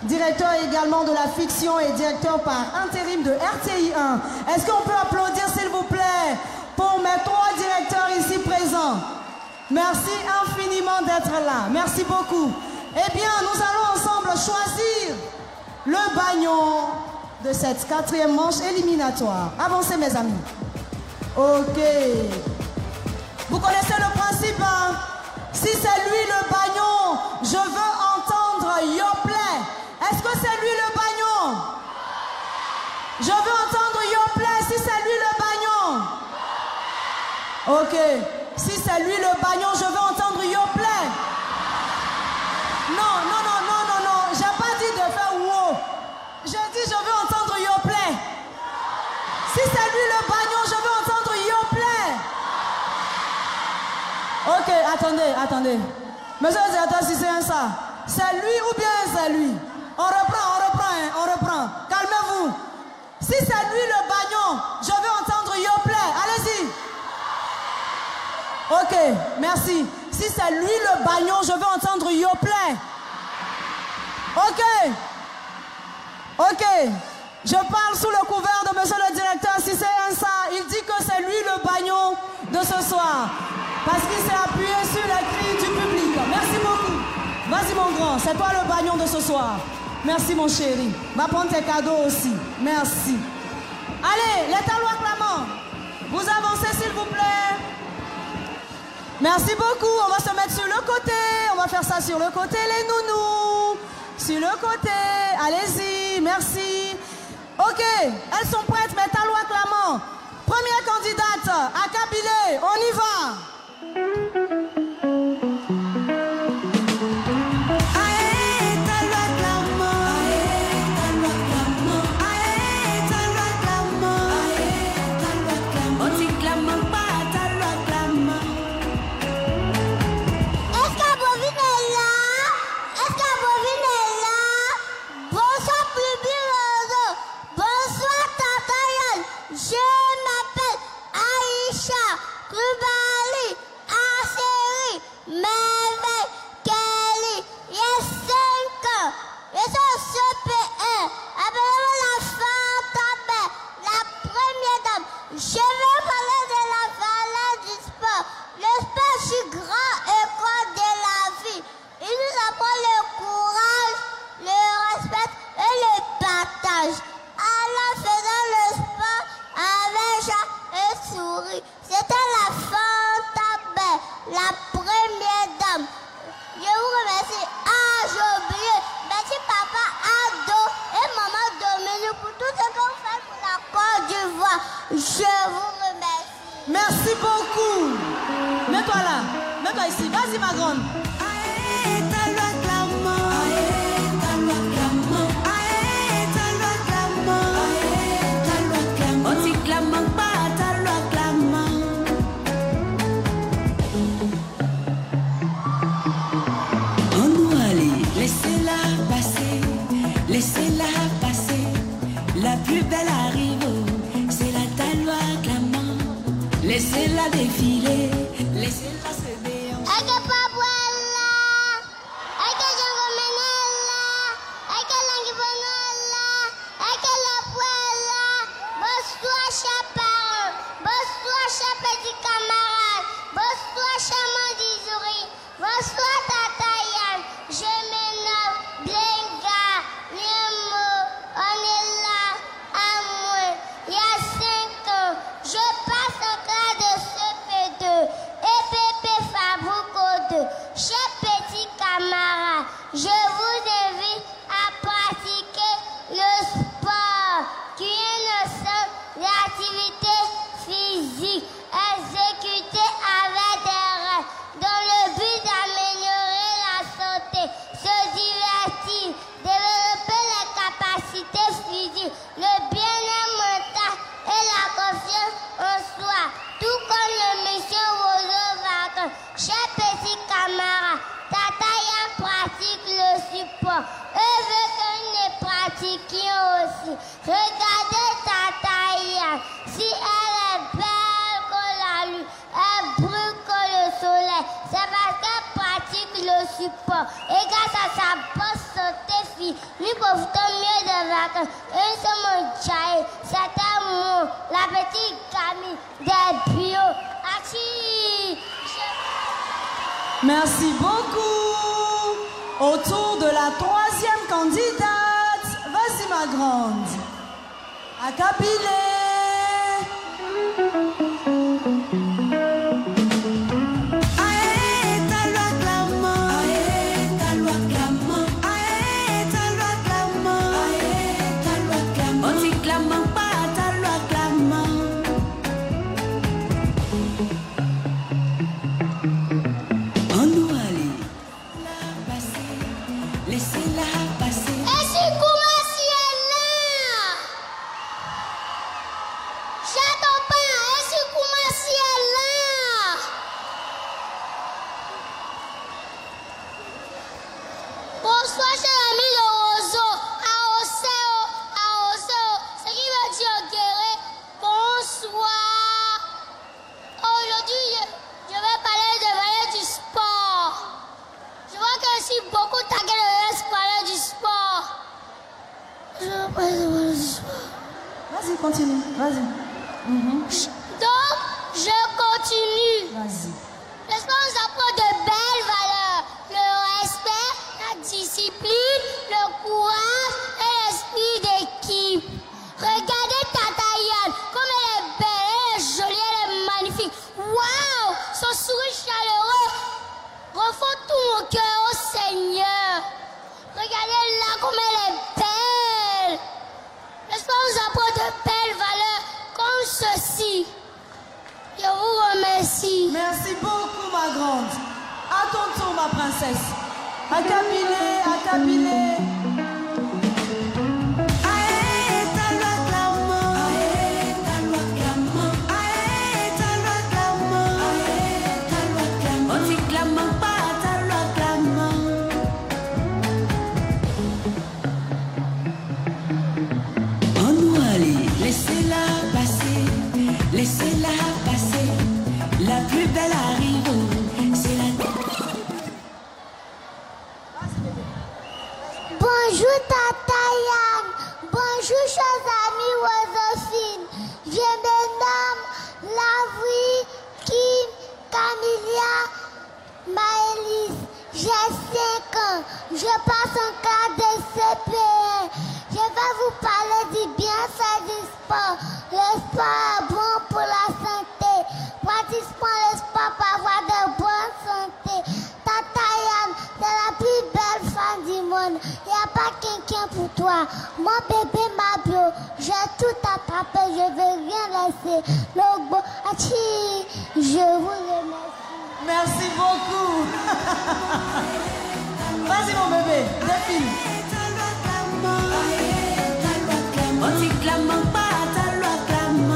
directeur également de la fiction et directeur par intérim de RTI 1. Est-ce qu'on peut applaudir, s'il vous plaît, pour mes 3 directeurs ici présents? Merci infiniment d'être là. Merci beaucoup. Eh bien, nous allons ensemble choisir le bagnon de cette 4e manche éliminatoire. Avancez, mes amis. OK. Vous connaissez le principe, hein? Si c'est lui le bagnon, je veux entendre Yoplait. Est-ce que c'est lui le bagnon? Je veux entendre Yoplait si c'est lui le bagnon. OK. Si c'est lui le bagnon, je veux entendre Yoplait. Non, non, non, non, non, non. J'ai pas dit de faire wow. Je dis je veux entendre Yoplait. Si c'est lui le bagnon, je veux entendre Yoplait. OK, attendez. Monsieur le directeur, si c'est un ça, c'est lui ou bien c'est lui? On reprend. Calmez-vous. Si c'est lui le bagnon, je veux entendre Yoplait. Allez-y. OK, merci. Si c'est lui le bagnon, je veux entendre Yoplait. OK. Je parle sous le couvert de monsieur le directeur Cissé Insa. Il dit que c'est lui le bagnon de ce soir. Parce qu'il s'est appuyé sur les cris du public. Merci beaucoup. Vas-y mon grand, c'est toi le bagnon de ce soir. Merci mon chéri. Va prendre tes cadeaux aussi. Merci. Allez, les talons acclamants. Vous avancez s'il vous plaît. Merci beaucoup. On va se mettre sur le côté. On va faire ça sur le côté, les nounous. Sur le côté. Allez-y. Merci. OK. Elles sont prêtes, mes talons acclamants. Première candidate, à Kabylie. On y va. C'était la Fanta Belle, la première dame. Je vous remercie. Je vous remercie. Merci beaucoup. Mets-toi là. Mets-toi ici. Vas-y, ma grande. Laissez-la passer, laissez-la passer. La plus belle arrive, c'est la Talois clamant. Laissez-la défiler, laissez-la se déhancher. Bonsoir, chers parents. Bonsoir, chers petits camarades. Bonsoir, chers Mandizuri. Bonsoir, Tata Yann. Je me nomme Blenga. Nemo, on est là à moi. Il y a 5 ans, je passe en classe de CP2 et PP Fabrico 2. Chers petits camarades, je vous invite à pratiquer le sport qui est le sein d'activité physique exécutée avec des règles dans le but d'améliorer la santé, se divertir, développer les capacités physiques, le bien-être mental et la confiance en soi, tout comme le monsieur Rosa Vacan. Chers petits camarades, Tata Yann pratique le support. Eux veulent que nous les pratiquions aussi. Regardez Tata Yann, si elle est belle comme la lune, elle brûle comme le soleil. C'est parce qu'elle pratique le support. Et grâce à sa bonne santé physique, nous profitons mieux des vacances. Un seul mondial, c'était moi, la petite Camille des bio. Achi! Merci beaucoup. Autour de la 3e candidate. Vas-y, ma grande. Akabile. Laissez-la passer. Et si comment si elle est là? J'attends pas. Et si comment si elle est là? Bonsoir, cher ami le roseau. Aoseo. Ce qui veut dire guérir. Bonsoir. Aujourd'hui, je vais parler de valeur du sport. Je vois que si beaucoup t'inquiètent, parler du sport. Je vais parler de valeur du sport. Vas-y, continue. Vas-y. Donc, je continue. Vas-y. Le sport nous apprend de belles valeurs. Le respect, la discipline, le courage et l'esprit d'équipe. Regardez Tata Yann, comme elle est belle, elle est jolie, elle est magnifique. Waouh! Son sourire chaleureux refond tout mon cœur au Seigneur. Regardez-la comme elle est belle. Le sport nous apprend de belles valeurs comme ceci. Je vous remercie. Merci beaucoup, ma grande. À ton tour, ma princesse. Akabile. Laissez-la passer, laissez-la passer. La plus belle arrive, c'est la... Bonjour Tata Yann, bonjour chers amis Joséphine. Je me nomme Lavrie Kim Camilia Maëlys. J'ai 5 ans, je passe en classe de CP1. Je vais vous parler du bienfait du sport. Le sport est bon pour la santé. Pratiquement le sport pour avoir de bonne santé. Tata Yann, c'est la plus belle femme du monde. Il n'y a pas quelqu'un pour toi. Mon bébé Mabio, j'ai tout attrapé, je veux rien passé. Logbo Achi, je vous remercie. Merci beaucoup. Vas-y mon bébé, défile. On t'y clame pas, ta loi clame.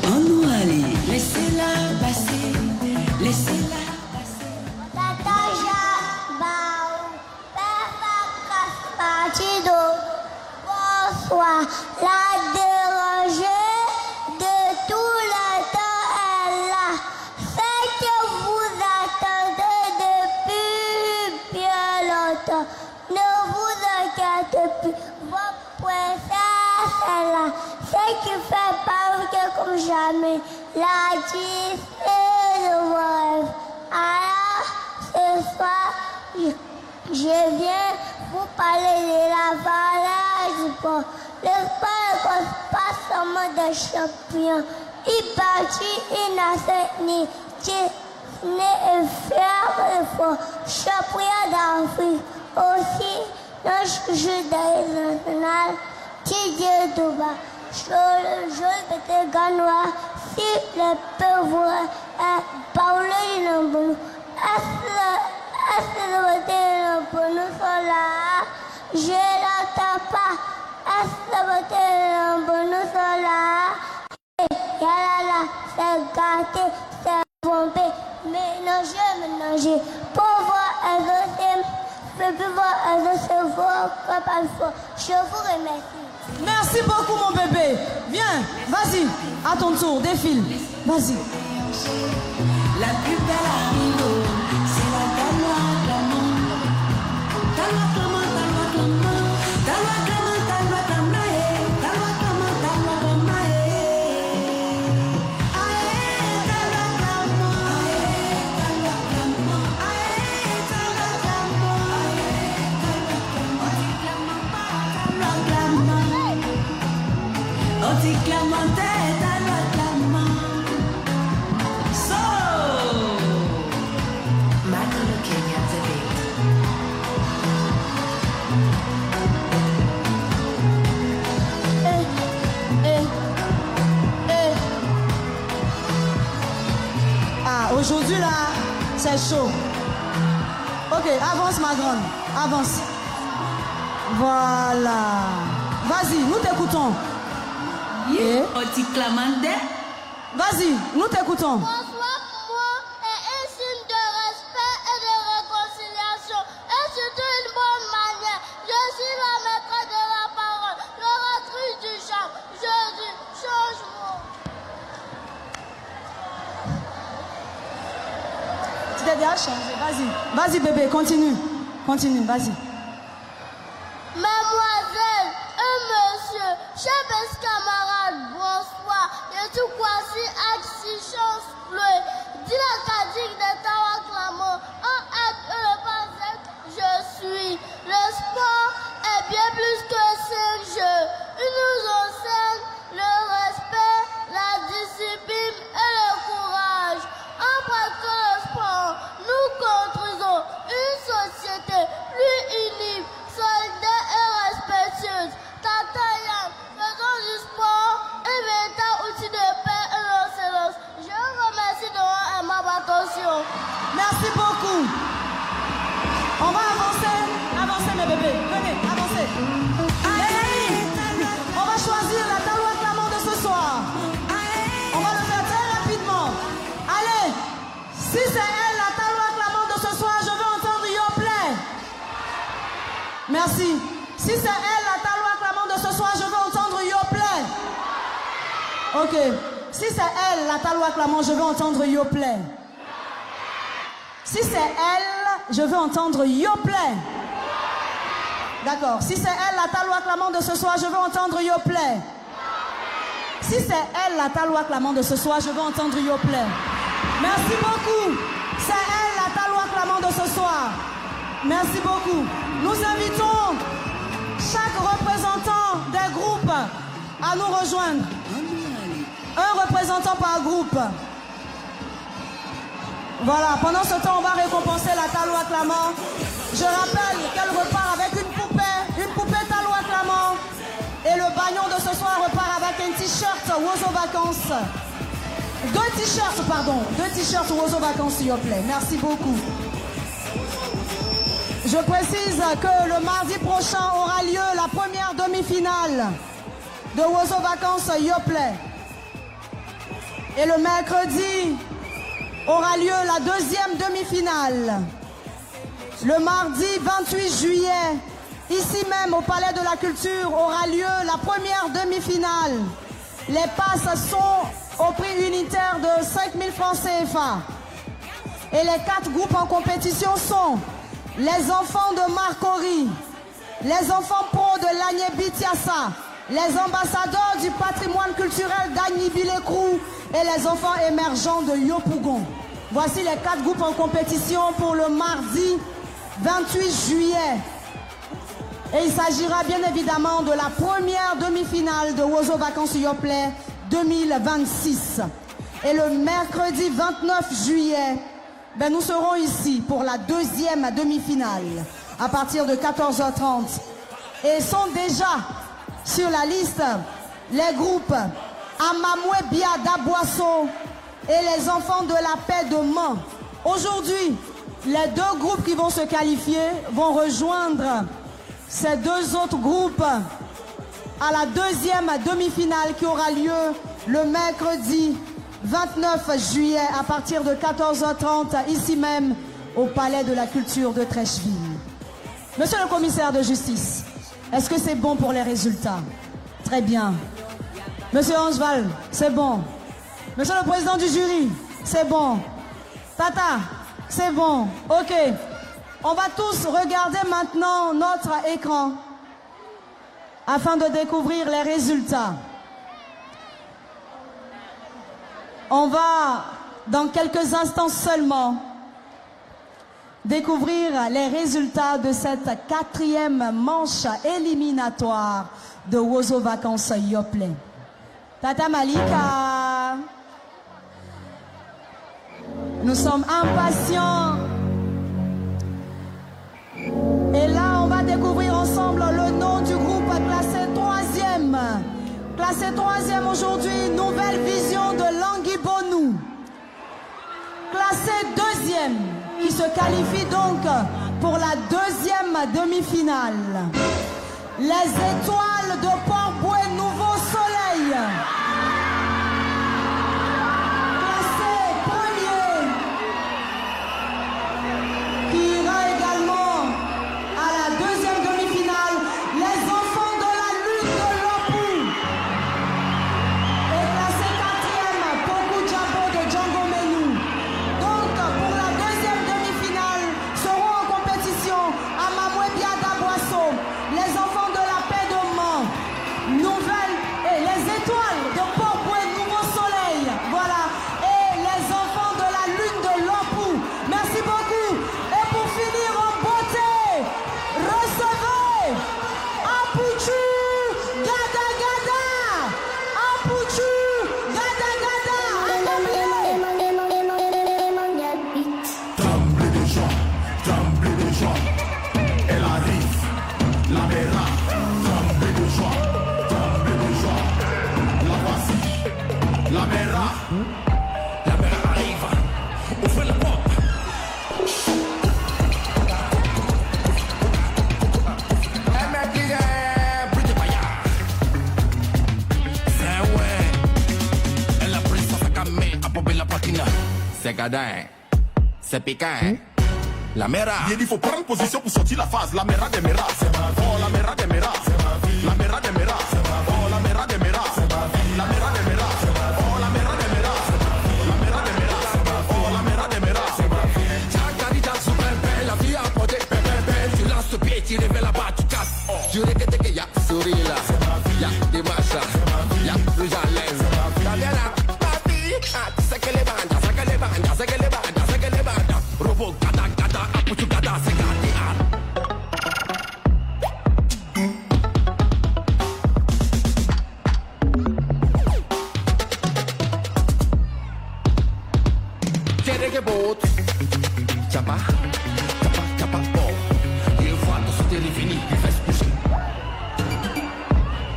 On nous allait, laissez-la passer, laissez-la passer. Tata Jabao, Père Partido, bonsoir. La dérangée de tout le temps est là. C'est que vous attendez depuis bien longtemps. Ne vous inquiétez plus, votre princesse est là. C'est qui fait parler comme jamais. La justice de vos rêves. Alors, ce soir, je viens vous parler de la valeur du sport. Le sport ne cause pas seulement des champions. Il bâtit une nation ni fier et fort. Champion d'Afrique. Aussi, notre jeu national, Didier Douba. Sur le jeu de Ganois, si le peuple parler de nous, est-ce que nous sont là? Je n'entends pas. Est-ce que nous sommes là? Yalala, c'est gâté, c'est bombé. Ménager. Pauvre exaucé, je peux voir exaucer vos capables. Je vous remercie. Merci beaucoup mon bébé. Viens, vas-y, à ton tour, défile. Vas-y. La plus belle arrive, c'est la Galois clamant. Galois clamant, Galois clamant. Galois clamant, Galois clamant. Galois clamant, Galois clamant. Aïe, Galois clamant. Aïe, Galois clamant. Aïe, Galois clamant. Aïe, Galois clamant. On dit clamant, Galois clamant. So, Michael King at the beat. Ah, aujourd'hui là, c'est chaud. Ok, avance ma grande, avance. Voilà. Vas-y, nous t'écoutons. Vas-y, nous t'écoutons. Bonsoir pour moi est un signe de respect et de réconciliation. Et surtout une bonne manière. Je suis la maîtresse de la parole, l'oratrice du chant. Je dis changement. Tu t'es déjà changé, vas-y. Vas-y bébé, continue. Continue, vas-y. Mademoiselle et monsieur, chers camarades, bonsoir. Je suis Kwasi Axichance Bleu. Dis la cadige de Tawa Clamant. En acte le passé, je suis. Le sport est bien plus que 5 jeux. Il nous enseigne le respect, la discipline et le courage. En pratiquant le sport, nous construisons une société plus unie, solidaire et respectueuse. Tatayan, faisons du sport un véritable outil de paix et d'excellence. Je vous remercie de ma attention. Merci beaucoup. On va avancer. Avancez mes bébés. Venez, avancez. Les amis, on va choisir la Galois clamant de ce soir. On va le faire très rapidement. Allez, si c'est elle la Galois clamant de ce soir, je veux entendre Yo Play. Merci. Si c'est elle la Galois clamant de ce soir, je veux entendre Yo Play. Ok. Si c'est elle la Galois clamant, je veux entendre Yo Play. Si c'est elle, je veux entendre Yo Play. D'accord. Si c'est elle la Galois clamant de ce soir, je veux entendre Yo Play. Si c'est elle la Galois clamant de ce soir, je veux entendre Yo Play. Merci beaucoup. C'est elle la Galois clamant de ce soir. Merci beaucoup. Nous invitons chaque représentant des groupes à nous rejoindre. Un représentant par groupe. Voilà, pendant ce temps, on va récompenser la Galois clamant. Je rappelle qu'elle repart avec une poupée Galois ce soir repart avec un t-shirt Wozo Vacances. Deux t-shirts Wozo Vacances, s'il vous plaît. Merci beaucoup. Je précise que le mardi prochain aura lieu la première demi-finale de Wozo Vacances Yoplait. Et le mercredi aura lieu la deuxième demi-finale. Le mardi 28 juillet, ici même au Palais de la Culture, aura lieu la première demi-finale. Les passes sont au prix unitaire de 5 000 francs CFA. Et les 4 groupes en compétition sont les enfants de Marcory, les enfants pro de l'Agné Bitiassa, les ambassadeurs du patrimoine culturel d'Agny-Villekrou et les enfants émergents de Yopougon. Voici les 4 groupes en compétition pour le mardi 28 juillet. Et il s'agira bien évidemment de la première demi-finale de Wozo Vacances Yoplait 2026. Et le mercredi 29 juillet, nous serons ici pour la deuxième demi-finale à partir de 14h30. Et sont déjà sur la liste les groupes Amamoué Biada Boisseau et les enfants de la paix de Mans. Aujourd'hui, les 2 groupes qui vont se qualifier vont rejoindre ces 2 autres groupes à la deuxième demi-finale qui aura lieu le mercredi 29 juillet à partir de 14h30 ici même au Palais de la Culture de Trècheville. Monsieur le commissaire de justice, est-ce que c'est bon pour les résultats? Très bien. Monsieur Angeval, c'est bon. Monsieur le président du jury, c'est bon. Tata, c'est bon. Ok. On va tous regarder maintenant notre écran afin de découvrir les résultats. On va, dans quelques instants seulement, découvrir les résultats de cette 4e manche éliminatoire de Wozo Vacances Yoplait. Tata Malika, nous sommes impatients. Et là, on va découvrir ensemble le nom du groupe classé 3e. Classé 3e aujourd'hui, Nouvelle Vision de Languibonou. Classé 2e, qui se qualifie donc pour la deuxième demi-finale. Les Étoiles de Port-Boué Nouveau Soleil. Classé 1er, qui ira également à la deuxième demi-finale. Les enfants de la lutte de l'Opou. Et classé 4e, Poku Djabo de Django Menou. Donc, pour la deuxième demi-finale, seront en compétition Amamoué Biada Boisseau, les enfants de la paix de Mans, Nouvelle et les Étoiles de Port-Boué Nouveau Soleil. Voilà. Et les enfants de la lune de l'Opou. Merci beaucoup. Et pour finir en beauté, recevez Apouchou Gada Gada. Apouchou Gada Gada. Tremblez de joie, elle arrive, la verra, tremblez de joie, la voici, la verra arrive, ouvrez la porte. C'est gadin, c'est piquant. La mera. Il faut prendre position pour sortir la phase. La mera des meras. Oh, la mera des meras. La mera des meras. Oh, la mera des meras. La mera des meras. Oh, la mera des meras. La mera des meras. Oh, la mera des meras. Chacarita super belle, la vie à porter. Tu lances le pied, tu révèles là-bas, tu casses. Je répète que y'a souris là. Y'a des machins. Y'a rouge à l'aise. La mera. Papi. Tu sais que les bandes. C'est que les bandes. C'est que les bandes. C'est que les bandes. Robot gada gada. Apouchou gada. C'est gada. Chapa, chapa, chapa, bon. Il faut tout sauter les finis, il fait se coucher.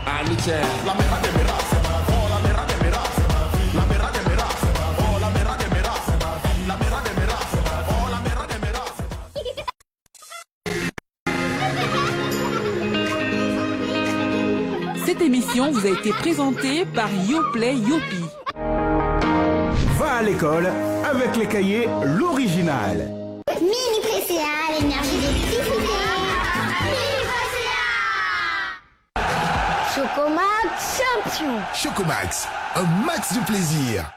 Ali frontières. La mera de mera, c'est ma vie. La mera de mera, c'est ma vie. La mera de mera, c'est ma vie. La mera de mera, c'est ma vie. La mera de mera, c'est ma vie. La mera de mera, c'est ma vie. Cette émission vous a été présentée par YoPlay Yopi. Va à l'école avec les cahiers l'original. Mini PCA, l'énergie des petits poupées. Chocomax champion. Chocomax, un max de plaisir.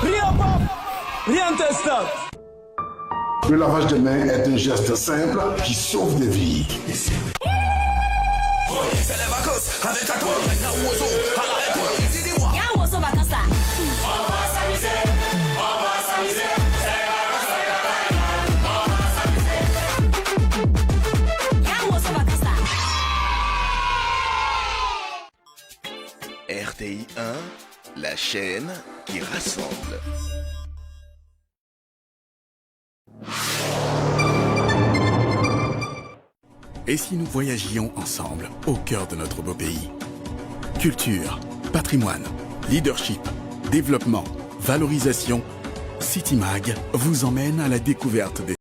Rien pas, rien ne te stoppe. Le lavage de mains est un geste simple qui sauve des vies. C'est les vacances avec un toit, un oiseau à la réponse. Dis-moi. Y'a un oiseau vacances là. On va s'amuser, on va s'amuser. C'est la vacances, on va s'amuser. Y'a un oiseau vacances là. RTI 1, la chaîne qui rassemble. Et si nous voyagions ensemble au cœur de notre beau pays? Culture, patrimoine, leadership, développement, valorisation, CityMag vous emmène à la découverte des